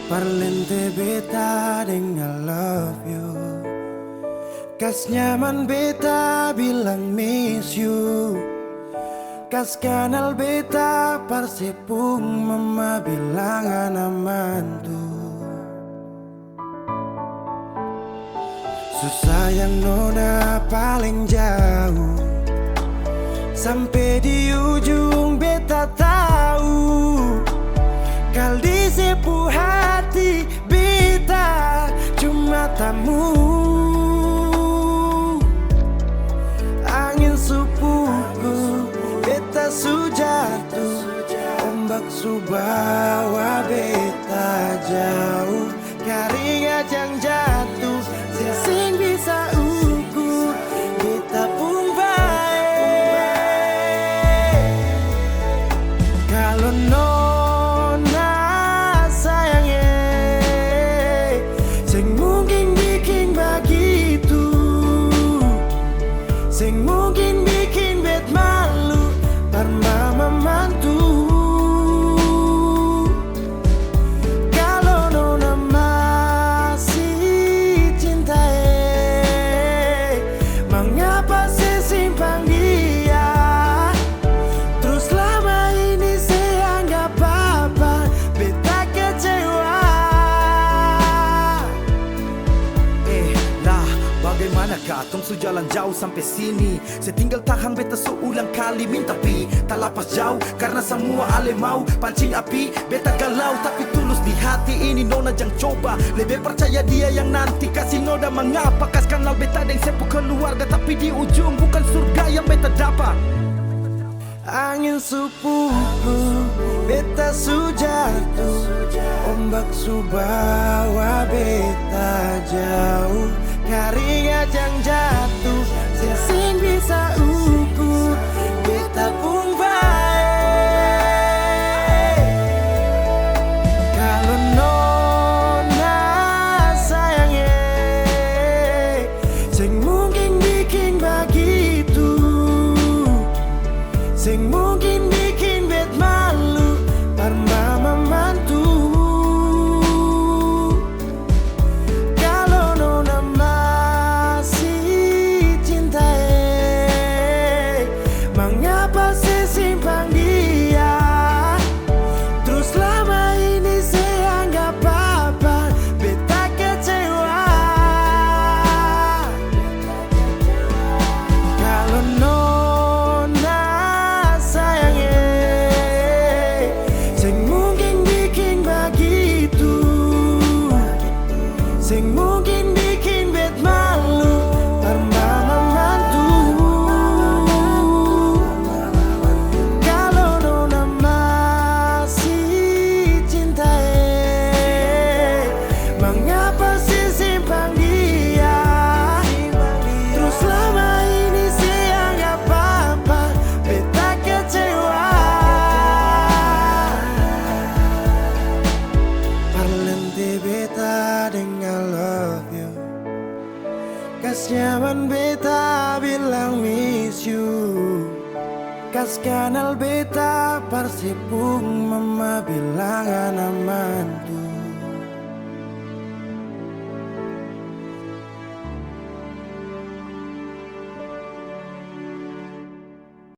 Parlente beta deng I love you. Kas nyaman beta bilang miss you. Kas kanal beta parsepung mama bilang aman tu. Susah yang nona paling jauh. Sampai di ujung beta tahu. Kal di sepuh hati beta cuma tamu. Angin supuku beta su jatuh. Ombak su bawa beta jauh. Keringat yang jatuh sing bisa ukur beta pun baik. Kalau nona sayangnya sing mungkin bikin begitu, sing mungkin bikin bet malu par mama mantu. Kalau nona masih cinta, mengapa saya simpan dia? Terus lama ini saya anggap apa, beta kecewa. Lah, bagaimanakah tong su jalan jauh sampai sini? Saya tinggal tahan beta seulang kali minta pi. Tak lapas jauh karena semua ale mau pancing api. Beta galau tapi tulus di hati ini nona jang coba. Lebih percaya dia yang nanti kasih noda. Mengapa kas kenal beta deng sepu keluarga, tapi di ujung bukan surga yang beta dapat. Angin supuku beta su jatuh. Ombak su bawa beta jauh. Keringat yang jatuh sing bisa ukur beta pun baik. Kalau nona sayangnya sing mungkin bikin begitu, sing mungkin bikin bet malu par mama mantu. Kalau nona masih cinta, mengapa saya simpan dia? Terus lama ini saya anggap apa, beta kecewa. Kalau nona sayangnya sing mungkin bikin begitu, sing mungkin bikin bet malu par mama mantu. Kalau nona masih cinta, mengapa sih simpan dia? Terus lama ini saya anggap apa, beta kecewa. Parlente beta deng I love you. Kas nyaman beta bilang miss you. Kas kanal beta parsepung mama bilang aman tu.